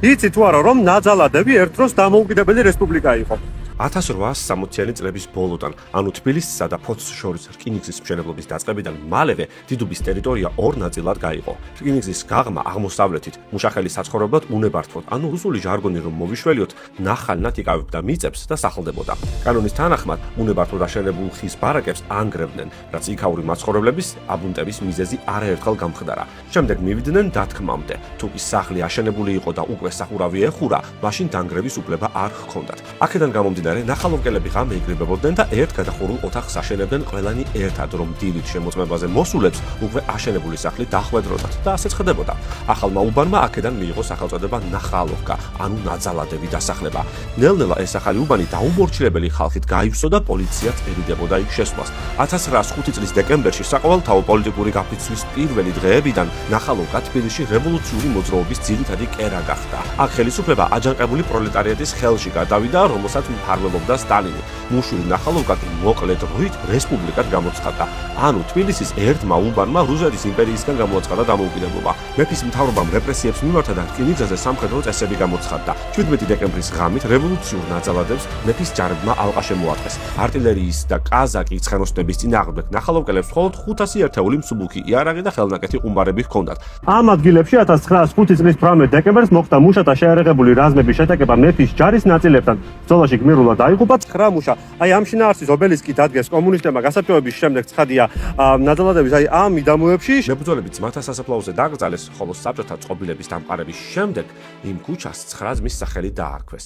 იცი თუ არა რომ ნაძალადები ერთ დროს დამოუკიდებელი რესპუბლიკა იყო. 1860-იანი წლების ბოლოდან, ანუ თბილისსა და ფოთს შორის რკინიგზის მშენებლობის დაწყებიდან მალევე დიდუბის ტერიტორია ორ ნაწილად გაიყო. რკინიგზის გაღმა აღმოსავლეთით მუშახელის საცხოვრებლად უნებართვოდ, ანუ რუსული ჟარგონი რომ მოვიშველიოთ, ნახალნად იკავებდა მიწებს და სახლდებოდა. კანონის თანახმად, უნებართვოდ აშენებულ ხის ბარაკებს ანგრევდნენ, რაც იქაური მაცხოვრებლების აბუნტების მიზეზი არაერთხელ გამხდარა. შემდეგ მივიდნენ დათქმამდე, თუ კი სახლი აშენებული იყო და უკვე სახურავი ეხურა, მაშინ დანგრევის უფლება არ ჰქონდათ. აქედან გამომდინარე, ნახალოვკელები ღამე იგრებებოდნენ და ერთ გადახურულ ოთახს აშენებდნენ ყველანი ერთად, რომ დილით შემოწმებაზე მოსულებს უკვე აშენებული სახლი დახვედროდათ და ასეც ხდებოდა. ახალმა უბანმა აქედან მიიღო სახელწოდება ნახალოვკა, ანუ ნაძალადები დასახლება. ნელ-ნელა ეს ახალი უბანი დაუმორჩილებელი ხალხით გაივსო და პოლიციაც ერიდებოდა იქ შესვლას. 1905 წლის დეკემბერში საყოველთაო პოლიტიკური გაფიცვის პირველი დღეებიდან ნახალოვკა თბილისში რევოლუციური მოძრაობის ძირითადი კერა გახდა. აქ ხელისუფლება აჯანყებული პროლეტარიატის ხელში გადავიდა, რომელსაც მფარველობდა სტალინი. მუშველი ნახალოვკა კი მოკლე დროით რესპუბლიკად გამოცხადდა. ანუ თბილისის ერთმა უბანმა რუსეთის იმპერიისგან გამოაცხადა დამოუკიდებლობა. მეფის მთავრობამ რეპრესიებს მიმართა და რკინიგზაზე სამხედრო წესები გამოცხადდა. 17 დეკემბრის ღამით რევოლუციურ ნაძალადებს მეფის ჯარებმა ალყა შემოარტყეს. არტილერიის და კაზაკი ცხენოსნების წინააღმდეგ ნახალოვკელებს მხოლოდ 500 ერთეული მსუბუქი იარაღი და ხელნაკეთი ყუმბარები ჰქონდათ. ამ ადგილებში 1905 წლის 18 დეკემბერს მოხდა მუშათა შეერაღებული რაზმების შეტაკება მეფის ჯარის ნაწილებთან. ბრძოლაში გმირულად დაიღუპა 9 მუშა. აი ამ შინაარსის ობელისკი დადგეს კომუნისტებმა გასაბჭოების შემდეგ ცხადია ნაძალადების აი ამ მიდამოებში მებრძოლები ძმათა სასაფლაოზე დაკრძალეს, ხოლო საბჭოთა წყობილების დამყარების შემდეგ იმ ქუჩას 9 ძმის სახელი დაარქვეს.